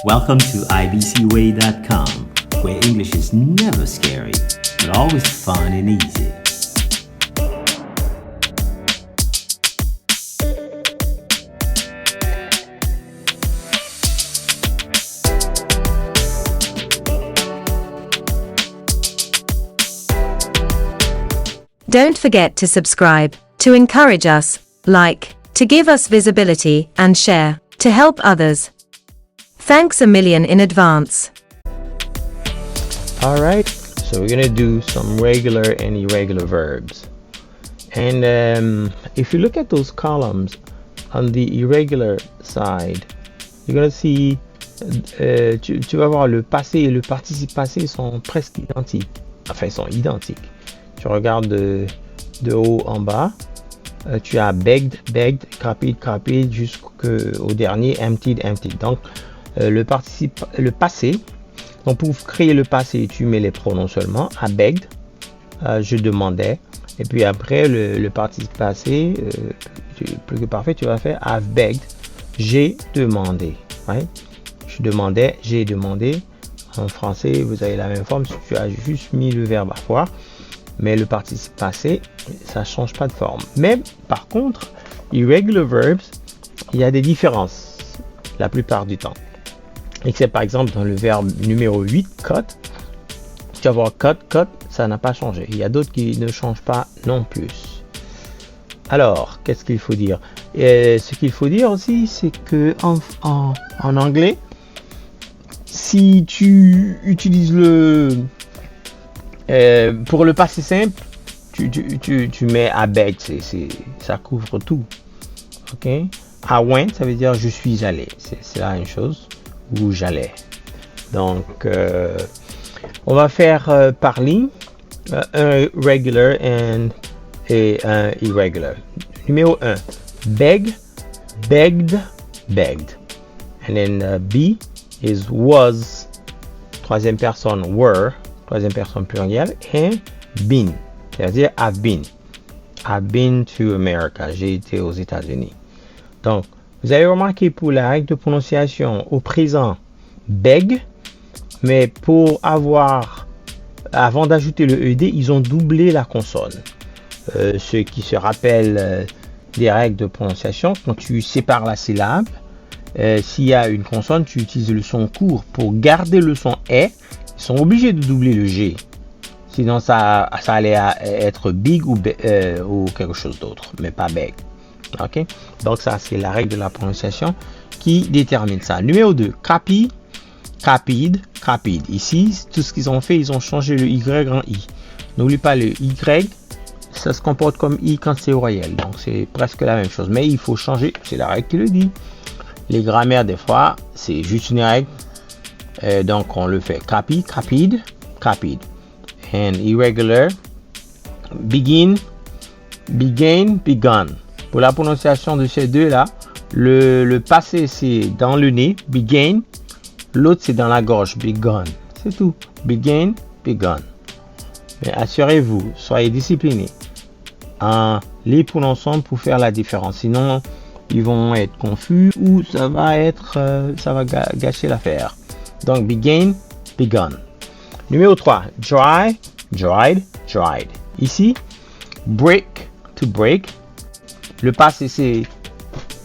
Welcome to ibcway.com, where English is never scary, but always fun and easy. Don't forget to subscribe, to encourage us, like, to give us visibility, and share, to help others. Thanks a million in advance. Alright, so we're gonna do some regular and irregular verbs. And if you look at those columns on the irregular side, you're gonna see, tu vas voir le passé et le participe passé sont presque identiques. Enfin, ils sont identiques. Tu regardes de haut en bas, tu as begged, copied jusqu'au dernier emptied. Donc, le passé. Donc, pour créer le passé, tu mets les pronoms seulement. I begged, je demandais. Et puis après, le participe passé, plus que parfait, tu vas faire I've begged, j'ai demandé. Right? Je demandais, j'ai demandé. En français, vous avez la même forme. Tu as juste mis le verbe avoir. Mais le participe passé, ça change pas de forme. Mais par contre, irregular verbs, il y a des différences la plupart du temps. Except par exemple dans le verbe numéro 8, cut. Tu vas voir cut, ça n'a pas changé. Il y a d'autres qui ne changent pas non plus. Alors, qu'est-ce qu'il faut dire? Ce qu'il faut dire aussi, c'est que en anglais, si tu utilises pour le passé simple, tu mets I begged, ça couvre tout. Ok? I went, ça veut dire je suis allé. C'est la même chose. Ou j'allais. Donc, on va faire par ligne un regular et un irregular. Numéro 1, beg, begged. And then B is was, troisième personne were, troisième personne plurielle, et been, c'est-à-dire I've been to America, j'ai été aux États-Unis. Donc, vous avez remarqué pour la règle de prononciation au présent, beg, mais avant d'ajouter le ED, ils ont doublé la consonne. Ce qui se rappelle des règles de prononciation, quand tu sépares la syllabe, s'il y a une consonne, tu utilises le son court. Pour garder le son ils sont obligés de doubler le G. Sinon, ça allait être big ou quelque chose d'autre, mais pas beg. Ok? Donc, ça, c'est la règle de la prononciation qui détermine ça. Numéro 2, copied. Ici, tout ce qu'ils ont fait, ils ont changé le Y en I. N'oublie pas le Y, ça se comporte comme I quand c'est voyelle. Donc, c'est presque la même chose. Mais il faut changer, c'est la règle qui le dit. Les grammaires, des fois, c'est juste une règle. Donc, on le fait copied. And irregular, begun. Pour la prononciation de ces deux-là, le passé, c'est dans le nez, began. L'autre, c'est dans la gorge, begun. C'est tout. Begun. Mais assurez-vous, soyez disciplinés en les prononçant pour faire la différence. Sinon, ils vont être confus ou ça va gâcher l'affaire. Donc, begun. Numéro 3, dried. Ici, to break. Le passé, c'est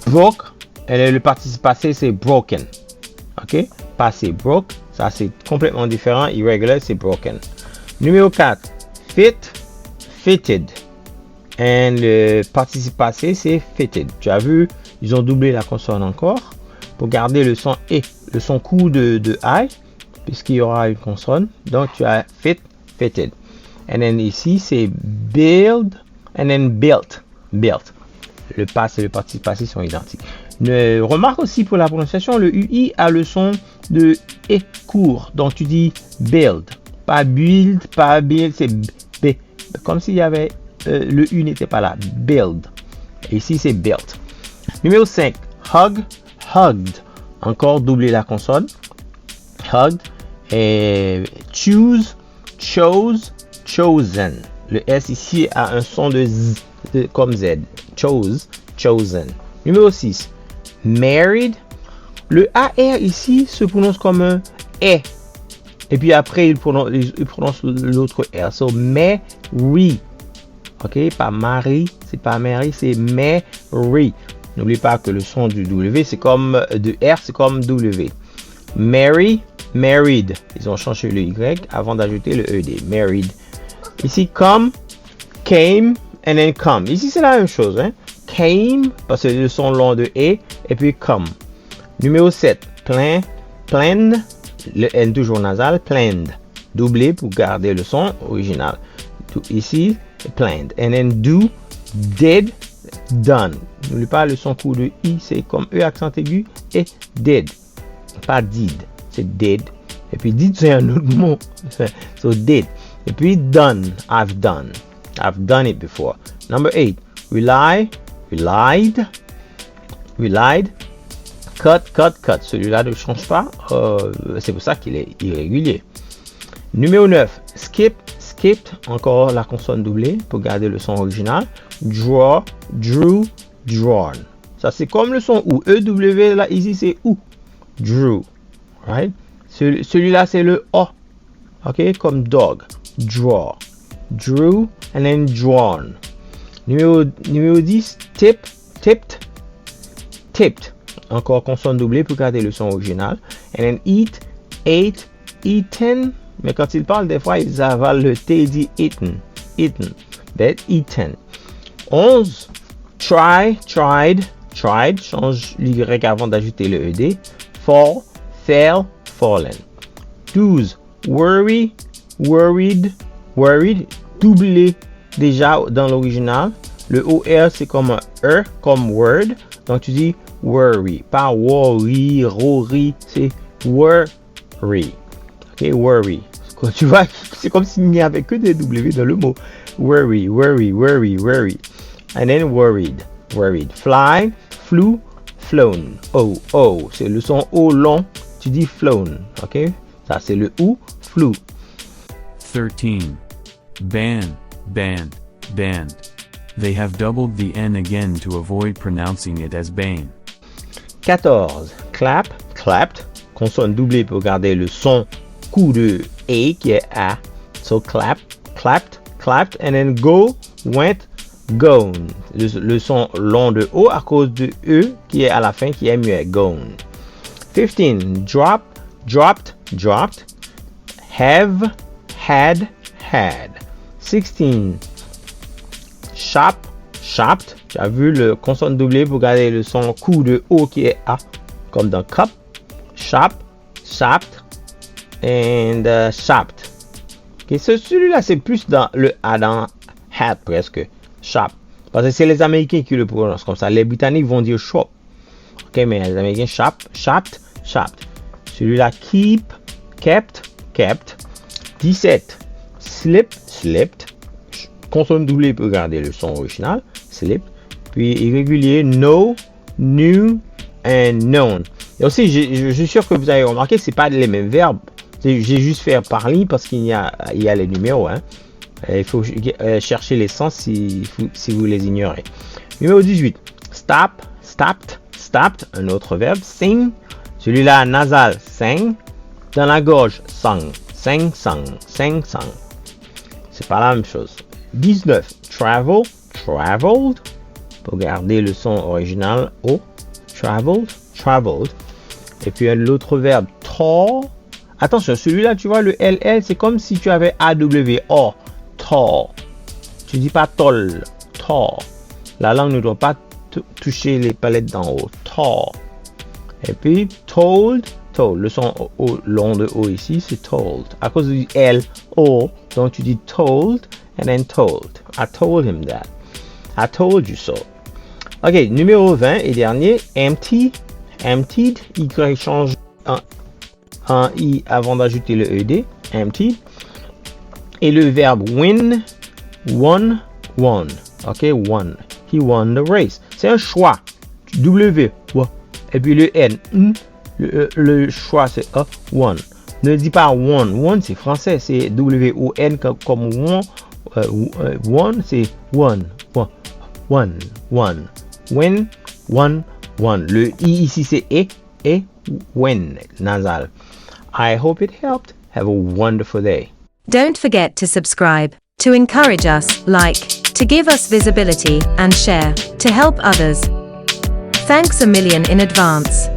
broke. Et le participe passé, c'est broken. Ok? Passé, broke. Ça, c'est complètement différent. Irregular, c'est broken. Numéro 4, fitted. Et le participe passé, c'est fitted. Tu as vu, ils ont doublé la consonne encore pour garder le son E, le son court de I, puisqu'il y aura une consonne. Donc, tu as fitted. Et then ici, c'est build, and then built. Le passé et le participe passé sont identiques. Remarque aussi pour la prononciation, le UI a le son de E court. Donc, tu dis build. Pas build, c'est B. Comme s'il y avait, le U n'était pas là. Build. Et ici, c'est built. Numéro 5, hugged. Encore doubler la consonne. Hugged. Et chose, chosen. Le S ici a un son de Z, comme Z. Chosen. Numéro 6, married. Le AR ici se prononce comme un E. Et puis après, il prononce l'autre R. So, Mary. OK? Pas Marie, c'est pas Mary, c'est Mary. N'oublie pas que le son du W, c'est comme de R, c'est comme W. Mary, married. Ils ont changé le Y avant d'ajouter le ED. Married. Ici, come, came, and then come. Ici, c'est la même chose. Hein? Came, parce que le son long de E, et puis come. Numéro 7. Planned. Le N toujours nasal. Planned. Doublé pour garder le son original. Ici, planned. And then do, did, done. N'oublie pas le son court de I, c'est comme E accent aigu et did. Pas did, c'est did. Et puis did, c'est un autre mot. So did. Et puis done, I've done. I've done it before. Number 8. Relied. Cut. Celui-là ne change pas. C'est pour ça qu'il est irrégulier. Numéro 9. Skipped. Encore la consonne doublée pour garder le son original. Draw, drew, drawn. Ça, c'est comme le son OU. EW, là, ici, c'est OU. Drew. Right? Celui-là, c'est le O. OK? Comme dog. Draw. Drew, and then drawn. Numéro 10. Tipped. Encore consonne doublée pour garder le son original. And then eat, ate, eaten. Mais quand ils parlent, des fois, ils avalent le T et disent eaten. That eaten. 11. Tried. Change l'Y avant d'ajouter le ED. Fall, fell, fallen. 12. Worried. Doublé déjà dans l'original. Le OR, c'est comme un E, comme word. Donc, tu dis worry. Pas rory, c'est worry. OK, worry. Quand tu vois, c'est comme s'il n'y avait que des W dans le mot. Worry. And then worried. Fly, flew, flown. Oh. C'est le son O long. Tu dis flown. OK? Ça, c'est le OU, flew. 13. Banned. They have doubled the N again to avoid pronouncing it as bane. 14. Clapped. Consonne doublée pour garder le son coup de A qui est A. So clapped, and then go, went, gone. Le son long de O à cause de E qui est à la fin qui est muet. Gone. 15. Dropped. Have, had. 16. Shopped. Tu as vu le consonne doublée pour garder le son coup de O qui est A. Comme dans cup. Shopped. And shopped. Okay, celui-là, c'est plus dans le A dans hat presque. Shop. Parce que c'est les Américains qui le prononcent comme ça. Les Britanniques vont dire shop. Ok, mais les Américains shopped. Celui-là, kept. 17. Slipped. Consonne doublée pour garder le son original. Slipped. Puis irrégulier, know, knew, and known. Et aussi, je suis sûr que vous avez remarqué, c'est pas les mêmes verbes. J'ai juste fait parler parce qu'il y a les numéros. Hein. Il faut chercher les sens si vous les ignorez. Numéro 18. Stopped. Un autre verbe. Sing. Celui-là, nasal. Sang. Dans la gorge. Sang. C'est pas la même chose. 19. Traveled. Pour garder le son original. O. Traveled. Et puis l'autre verbe. Tall. Attention, celui-là, tu vois, le LL, c'est comme si tu avais AWO. Tall. Tu dis pas tall. La langue ne doit pas toucher les palettes d'en haut. Tall. Et puis, told. Le son long de O ici, c'est told. À cause du L-O, donc tu dis told, and then told. I told him that. I told you so. Ok, numéro 20 et dernier, emptied. Y change en I avant d'ajouter le ED. Emptied. Et le verbe win, won. Ok, won. He won the race. C'est un choix. W, et puis le N, le choix c'est A, won. Ne dis pas won. Won c'est français, c'est W-O-N comme won. Won c'est won. Win, won. Le I ici c'est E, Win, nasal. I hope it helped. Have a wonderful day. Don't forget to subscribe, to encourage us, like, to give us visibility, and share, to help others. Thanks a million in advance.